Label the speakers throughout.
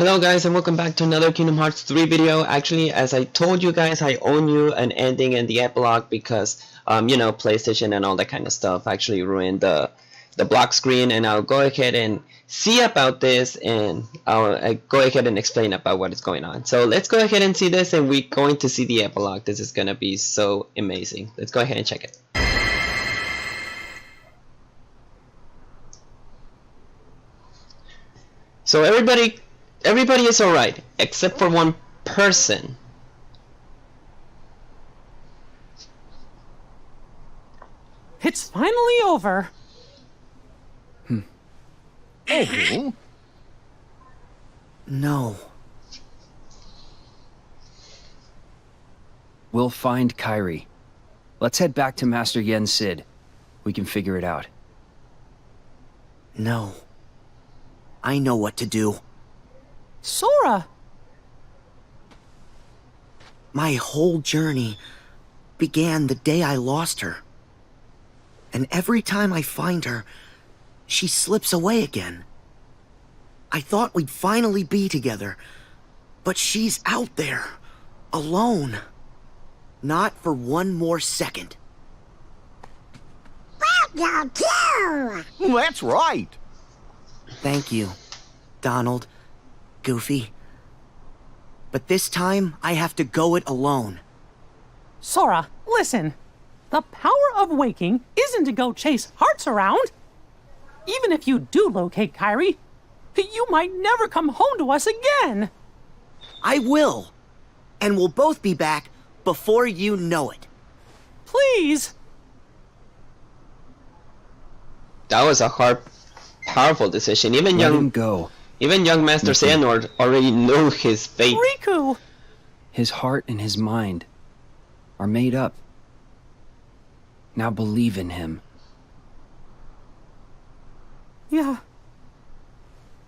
Speaker 1: Hello guys and welcome back to another Kingdom Hearts 3 video. Actually, as I told you guys, I own you an ending and the epilogue because you know, PlayStation and all that kind of stuff actually ruined the block screen, and I'll go ahead and see about this, and I'll go ahead and explain about what is going on. So let's go ahead and see this, and we're going to see the epilogue. This is gonna be so amazing. Let's go ahead and check it. So everybody is alright, except for one person.
Speaker 2: It's finally over.
Speaker 3: Oh.
Speaker 4: No.
Speaker 3: We'll find Kairi. Let's head back to Master Yen Sid. We can figure it out.
Speaker 4: No. I know what to do.
Speaker 2: Sora!
Speaker 4: My whole journey began the day I lost her. And every time I find her, she slips away again. I thought we'd finally be together, but she's out there, alone. Not for one more second.
Speaker 5: That's right.
Speaker 4: Thank you, Donald, Goofy. But this time, I have to go it alone.
Speaker 2: Sora, listen. The power of waking isn't to go chase hearts around. Even if you do locate Kairi, you might never come home to us again.
Speaker 4: I will. And we'll both be back before you know it.
Speaker 2: Please.
Speaker 1: That was a hard, powerful decision. Even
Speaker 3: Let him go.
Speaker 1: Even young Master Xehanort already knew his fate.
Speaker 2: Riku!
Speaker 3: His heart and his mind are made up. Now believe in him.
Speaker 2: Yeah.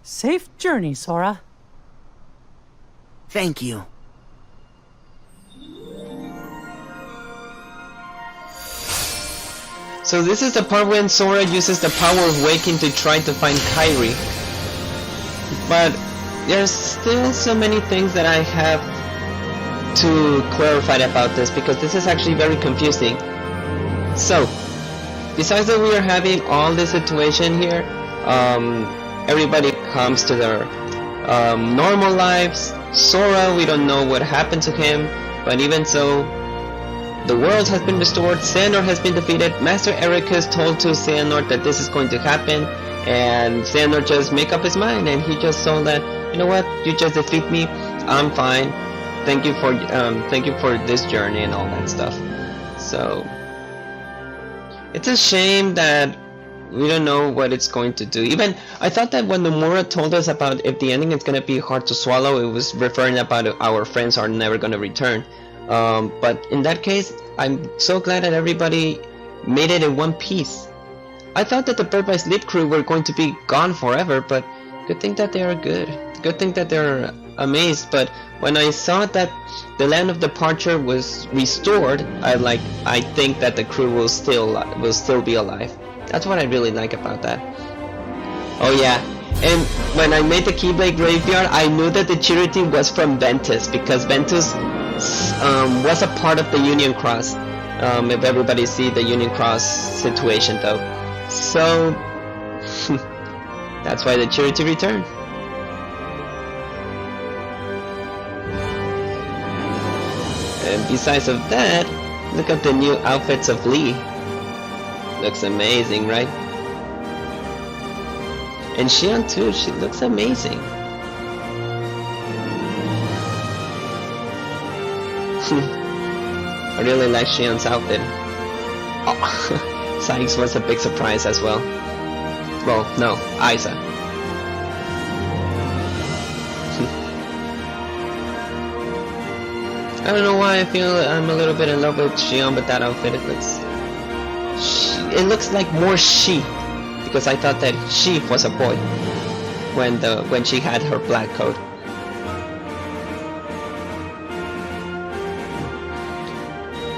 Speaker 2: Safe journey, Sora.
Speaker 4: Thank you.
Speaker 1: So this is the part when Sora uses the power of waking to try to find Kairi. But there's still so many things that I have to clarify about this, because this is actually very confusing. So, besides that we are having all this situation here, everybody comes to their normal lives. Sora, we don't know what happened to him, but even so, the world has been restored, Xehanort has been defeated, Master Ericus told to Xehanort that this is going to happen, and Xehanort just make up his mind, and he just saw that, you know what, you just defeat me, I'm fine, thank you for this journey and all that stuff. So it's a shame that we don't know what it's going to do. Even I thought that when Nomura told us about if the ending is going to be hard to swallow, it was referring about our friends are never going to return. But in that case, I'm so glad that everybody made it in one piece. I thought that the Bird by Sleep crew were going to be gone forever, but good thing that they are good. Good thing that they're amazed. But when I saw that the land of departure was restored, I think that the crew will still be alive. That's what I really like about that. Oh yeah, and when I made the Keyblade Graveyard, I knew that the charity was from Ventus, because Ventus was a part of the Union Cross. If everybody see the Union Cross situation though. So that's why the charity returned. And besides of that, look at the new outfits of Lee. Looks amazing, right? And Xion too, she looks amazing. I really like Xion's outfit. Oh, Sykes was a big surprise as well. Well, no, Isa. I don't know why I feel I'm a little bit in love with Xion, but that outfit, it looks like more she, because I thought that Sheaf was a boy when she had her black coat.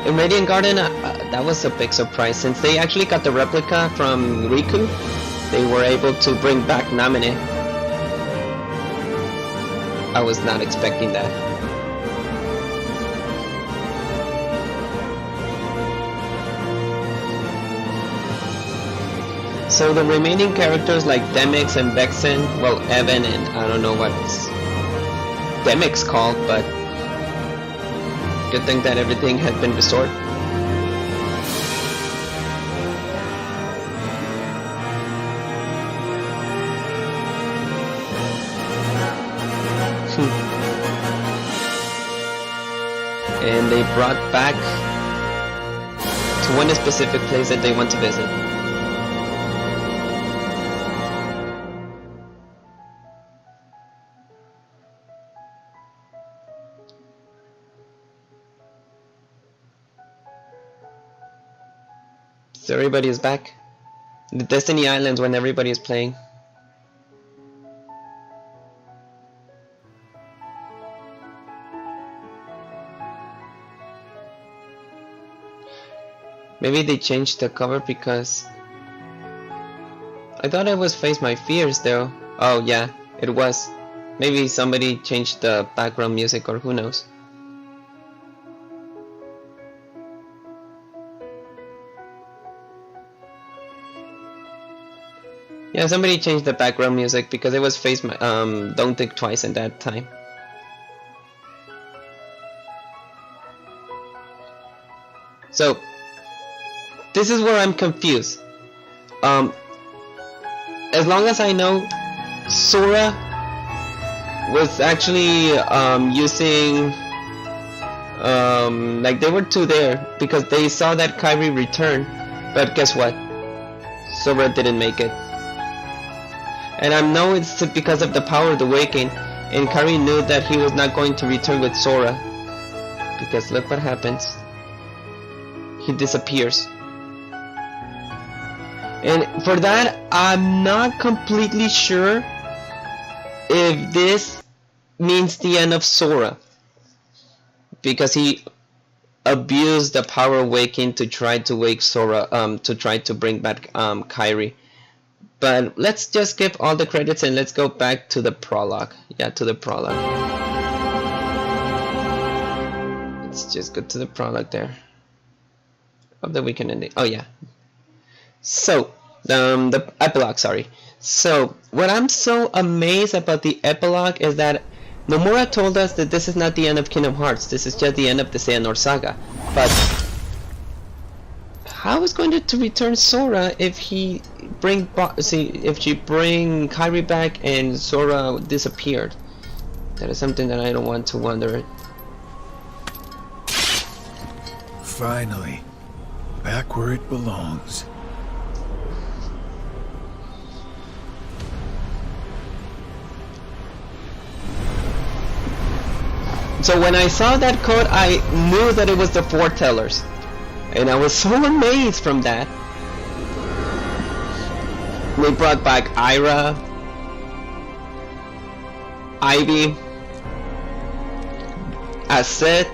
Speaker 1: In Radiant Garden, that was a big surprise, since they actually got the replica from Riku. They were able to bring back Namine. I was not expecting that. So the remaining characters like Demix and Vexen, well, Evan and I don't know what's Demix called, but good thing that everything had been restored. And they brought back to one specific place that they want to visit. So everybody is back. The Destiny Islands when everybody is playing. Maybe they changed the cover because I thought it was Face My Fears though. Oh yeah, it was. Maybe somebody changed the background music or who knows. Yeah, somebody changed the background music because it was Face My Don't Think Twice at that time. So this is where I'm confused. As long as I know, Sora was actually using like they were two there because they saw that Kyrie return, but guess what? Sora didn't make it. And I know it's because of the power of the Awakening, and Kyrie knew that he was not going to return with Sora. Because look what happens. He disappears. And for that, I'm not completely sure if this means the end of Sora. Because he abused the power of Awakening to try to wake Sora, to try to bring back Kyrie. But let's just skip all the credits and let's go back to the prologue. Yeah, to the prologue. Let's just go to the prologue there. Of the weekend ending. Oh yeah. So, the epilogue, sorry. So, what I'm so amazed about the epilogue is that Nomura told us that this is not the end of Kingdom Hearts. This is just the end of the Xehanort Saga. But how is going to return Sora if he bring Kyrie back and Sora disappeared? That is something that I don't want to wonder.
Speaker 5: Finally, back where it belongs.
Speaker 1: So when I saw that code, I knew that it was the Foretellers. And I was so amazed from that. They brought back Ira, Ivy, Aset,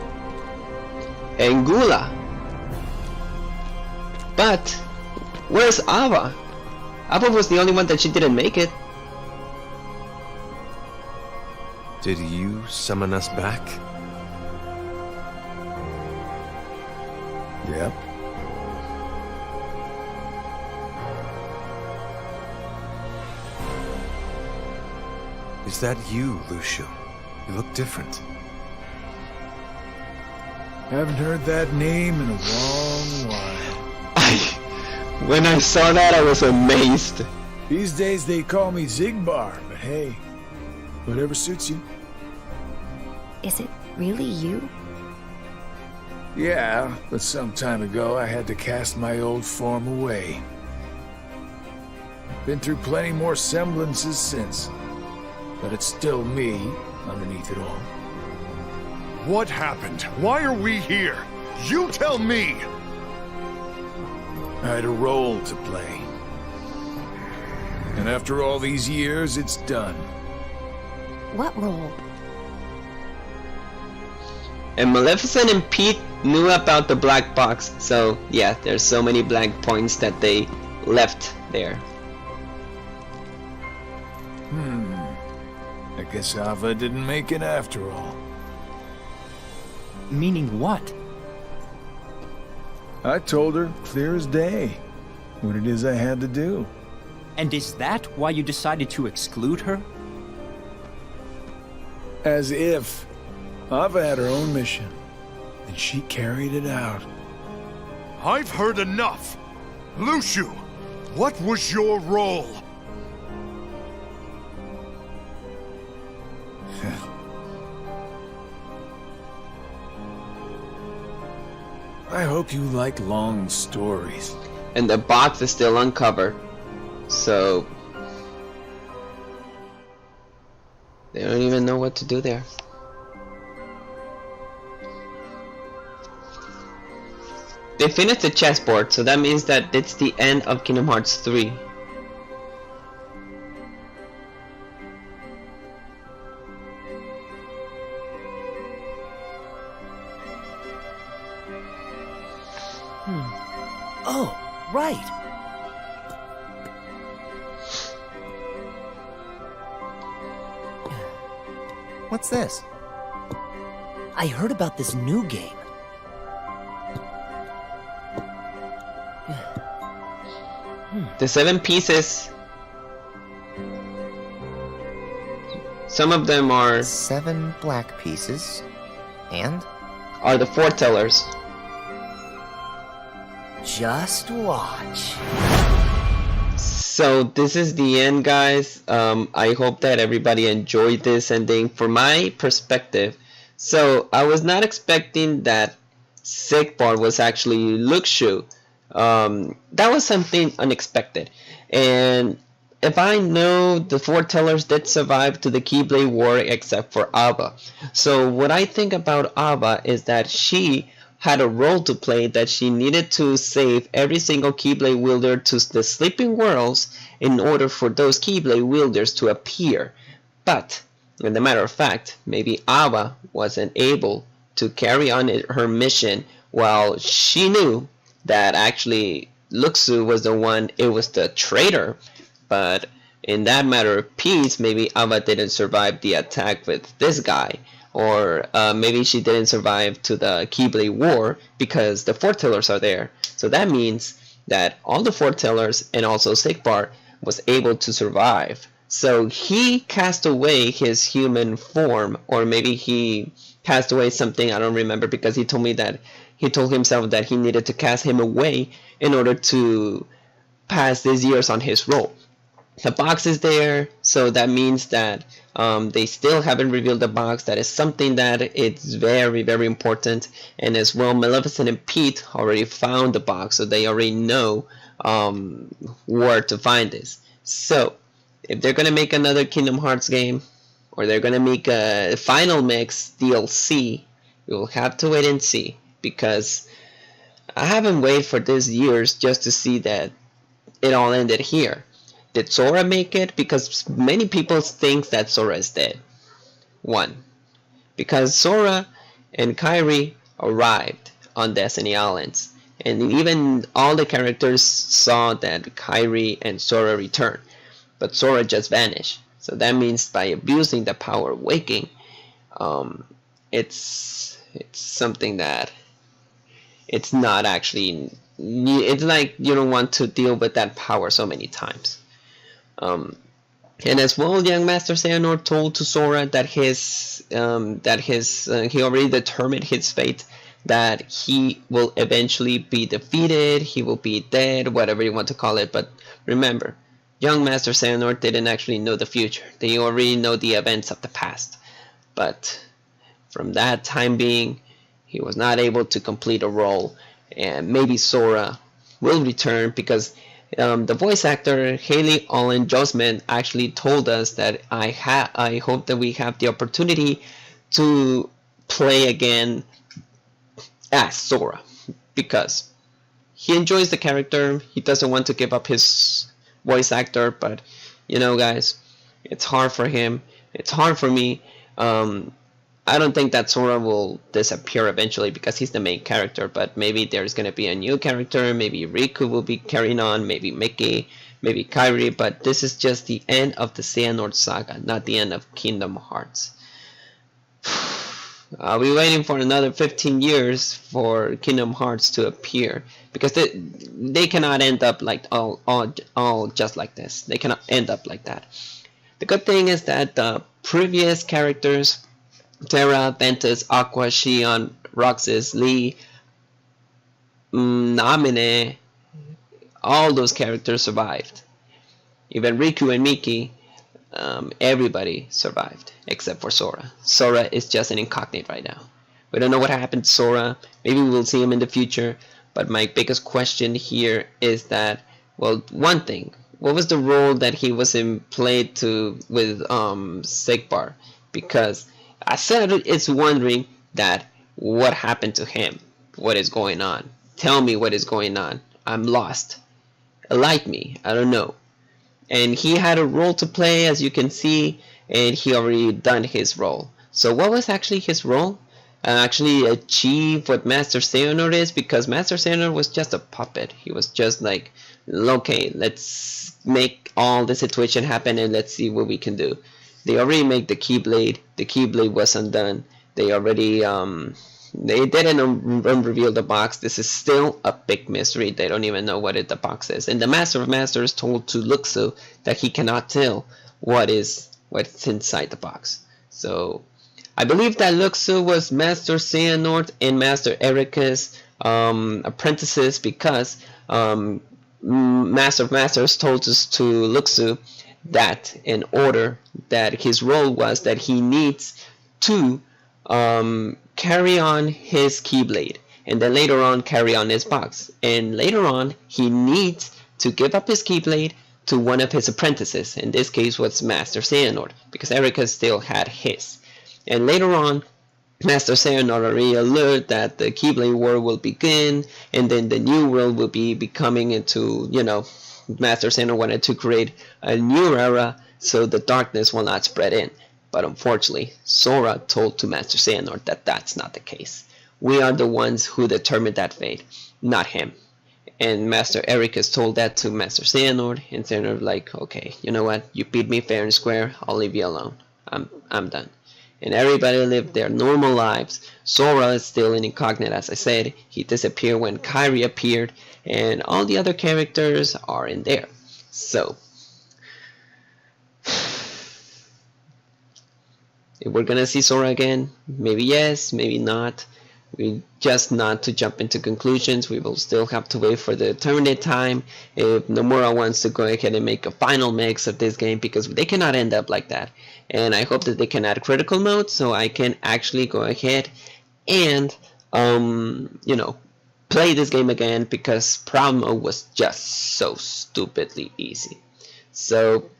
Speaker 1: and Gula. But where's Ava? Ava was the only one that she didn't make it.
Speaker 6: Did you summon us back?
Speaker 5: Yep.
Speaker 6: Is that you, Lucio? You look different.
Speaker 5: Haven't heard that name in a long while.
Speaker 1: When I saw that, I was amazed.
Speaker 5: These days they call me Zigbar, but hey, whatever suits you.
Speaker 7: Is it really you?
Speaker 5: Yeah, but some time ago I had to cast my old form away. Been through plenty more semblances since, but it's still me underneath it all.
Speaker 8: What happened? Why are we here? You tell me!
Speaker 5: I had a role to play. And after all these years, it's done.
Speaker 7: What role?
Speaker 1: And Maleficent and Pete knew about the black box, so yeah, there's so many blank points that they left there.
Speaker 5: I guess Ava didn't make it after all.
Speaker 3: Meaning what?
Speaker 5: I told her, clear as day, what it is I had to do.
Speaker 3: And is that why you decided to exclude her?
Speaker 5: As if. Ava had her own mission, and she carried it out.
Speaker 8: I've heard enough! Lucio, what was your role?
Speaker 5: I hope you like long stories.
Speaker 1: And the box is still uncovered, so they don't even know what to do there. They finished the chessboard, so that means that it's the end of Kingdom Hearts 3.
Speaker 4: Oh, right.
Speaker 9: What's this?
Speaker 4: I heard about this new game.
Speaker 1: The 7 pieces, some of them are
Speaker 9: 7 black pieces. And?
Speaker 1: the Foretellers.
Speaker 4: Just watch.
Speaker 1: So this is the end, guys. I hope that everybody enjoyed this ending. From my perspective, so I was not expecting that Sigvard was actually Luxu. That was something unexpected. And if I know the Foretellers did survive to the Keyblade War except for Ava. So what I think about Ava is that she had a role to play, that she needed to save every single Keyblade wielder to the sleeping worlds in order for those Keyblade wielders to appear. But, as a matter of fact, maybe Ava wasn't able to carry on her mission while she knew that actually Luxu was the one, it was the traitor. But in that matter of peace, maybe Ava didn't survive the attack with this guy. Or maybe she didn't survive to the Keyblade War because the Foretellers are there. So that means that all the Foretellers and also Sigvard was able to survive. So he cast away his human form, or maybe he cast away something, I don't remember, because he told me that he told himself that he needed to cast him away in order to pass these years on his role. The box is there, so that means that they still haven't revealed the box. That is something that it's very, very important. And as well, Maleficent and Pete already found the box, so they already know where to find this. So if they're gonna make another Kingdom Hearts game, or they're gonna make a Final Mix DLC, we'll have to wait and see, because I haven't waited for these years just to see that it all ended here. Did Sora make it? Because many people think that Sora is dead. 1. Because Sora and Kairi arrived on Destiny Islands, and even all the characters saw that Kairi and Sora returned, but Sora just vanished. So that means by abusing the power of waking, it's something that it's not actually. It's like you don't want to deal with that power so many times. And as well, young Master Xehanort told to Sora that he already determined his fate, that he will eventually be defeated, he will be dead, whatever you want to call it. But remember, young Master Xehanort didn't actually know the future. They already know the events of the past. But from that time being, he was not able to complete a role, and maybe Sora will return, because the voice actor Haley Olin Josman actually told us that I hope that we have the opportunity to play again as Sora, because he enjoys the character. He doesn't want to give up his voice actor, but you know, guys, it's hard for him, it's hard for me. I don't think that Sora will disappear eventually, because he's the main character, but maybe there's going to be a new character. Maybe Riku will be carrying on, maybe Mickey, maybe Kairi, but this is just the end of the Xehanort saga, not the end of Kingdom Hearts. I'll be waiting for another 15 years for Kingdom Hearts to appear, because they cannot end up like all just like this. They cannot end up like that. The good thing is that the previous characters, Terra, Ventus, Aqua, Xion, Roxas, Lee, Namine, all those characters survived. Even Riku and Miki, everybody survived except for Sora. Sora is just an incognito right now. We don't know what happened to Sora. Maybe we will see him in the future. But my biggest question here is that, well, one thing, what was the role that he was played with Sigbar? Because I said it's wondering that what happened to him. What is going on? Tell me what is going on. I'm lost. Enlighten me. I don't know. And he had a role to play, as you can see, and he already done his role. So what was actually his role? Actually achieve what Master Xehanort is, because Master Xehanort was just a puppet. He was just like, okay, let's make all the situation happen and let's see what we can do. They already made the Keyblade. The Keyblade was undone. They already they didn't reveal the box. This is still a big mystery. They don't even know what the box is. And the Master of Masters told to Luxu that he cannot tell what's inside the box. So I believe that Luxu was Master Xehanort and Master Erika's apprentices, because Master of Masters told us to Luxu that in order that his role was that he needs to carry on his Keyblade, and then later on carry on his box, and later on he needs to give up his Keyblade to one of his apprentices. In this case was Master Xehanort, because Erika still had his. And later on, Master Xehanort already alerted that the Keyblade War will begin, and then the new world will be becoming into, you know, Master Xehanort wanted to create a new era so the darkness will not spread in. But unfortunately, Sora told to Master Xehanort that that's not the case. We are the ones who determined that fate, not him. And Master Ericus told that to Master Xehanort, and Xehanort like, okay, you know what, you beat me fair and square, I'll leave you alone. I'm done. And everybody lived their normal lives. Sora is still in incognito, as I said. He disappeared when Kairi appeared, and all the other characters are in there. So if we're gonna see Sora again, maybe yes, maybe not. We just not to jump into conclusions. We will still have to wait for the determinate time if Nomura wants to go ahead and make a final mix of this game, because they cannot end up like that. And I hope that they can add critical mode so I can actually go ahead and you know, play this game again, because Proud Mode was just so stupidly easy. So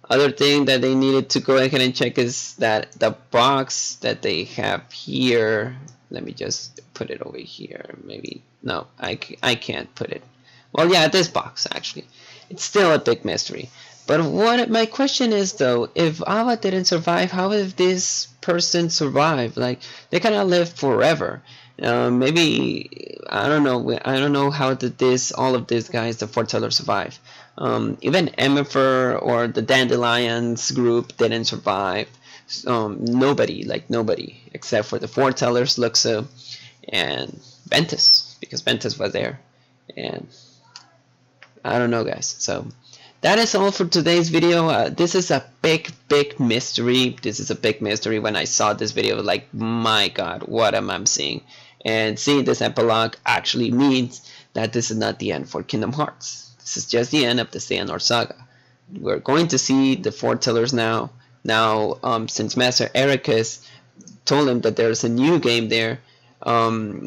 Speaker 1: other thing that they needed to go ahead and check is that the box that they have here, let me just put it over here. Maybe no, I can't put it. Well, yeah, this box actually, it's still a big mystery. But what my question is though, if Ava didn't survive, how did this person survive? Like, they cannot live forever. Maybe I don't know. I don't know how did all of these guys, the Foretellers, survive. Even Emifer or the Dandelions group didn't survive. Nobody except for the Foretellers, Luxu, and Ventus, because Ventus was there. And I don't know, guys. So that is all for today's video. This is a big mystery. This is a big mystery. When I saw this video, like, my god, what am I seeing? And seeing this epilogue actually means that this is not the end for Kingdom Hearts. This is just the end of the Xehanort saga. We're going to see the Foretellers now. Now, since Master Ericus told him that there's a new game there,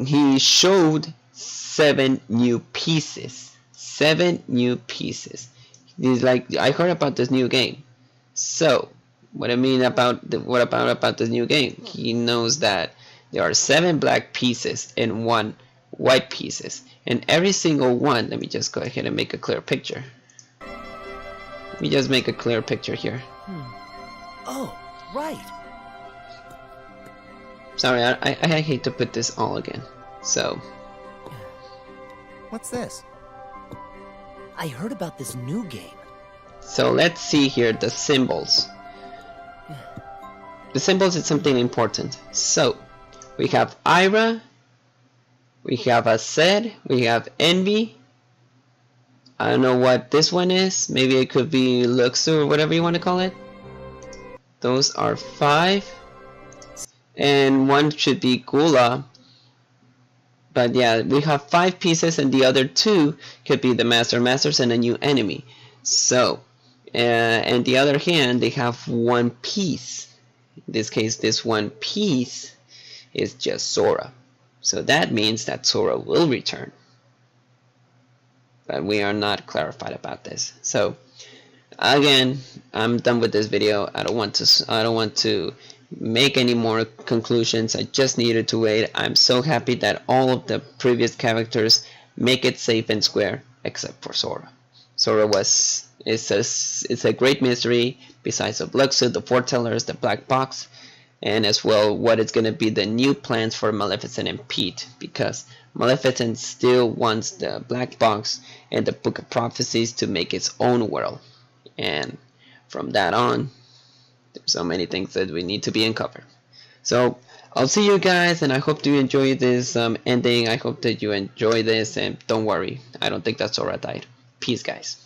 Speaker 1: he showed 7 new pieces. 7 new pieces. He's like, I heard about this new game. So, what I mean about what about this new game? He knows that there are 7 black pieces and 1 white pieces, and every single one. Let me just go ahead and make a clear picture. Let me just make a clear picture here.
Speaker 4: Oh, right.
Speaker 1: Sorry, I hate to put this all again. So,
Speaker 9: What's this?
Speaker 4: I heard about this new game.
Speaker 1: So let's see here the symbols. The symbols is something important. So we have ira, we have Aced, we have envy. I don't know what this one is. Maybe it could be Luxu or whatever you want to call it. Those are 5. And one should be Gula. But yeah, we have 5 pieces and the other 2 could be the Masters and a new enemy. So, and the other hand, they have 1 piece. In this case, this 1 piece is just Sora. So that means that Sora will return. But we are not clarified about this. So again, I'm done with this video. I don't want to make any more conclusions. I just needed to wait. I'm so happy that all of the previous characters make it safe and square except for Sora. Sora it's a great mystery besides of Luxu, the Foretellers, the Black Box, and as well what is going to be the new plans for Maleficent and Pete, because Maleficent still wants the Black Box and the Book of Prophecies to make its own world, and from that on there's so many things that we need to be uncovered. So I'll see you guys, and I hope you enjoy this ending. I hope that you enjoy this, and don't worry, I don't think that Sora died. Peace, guys.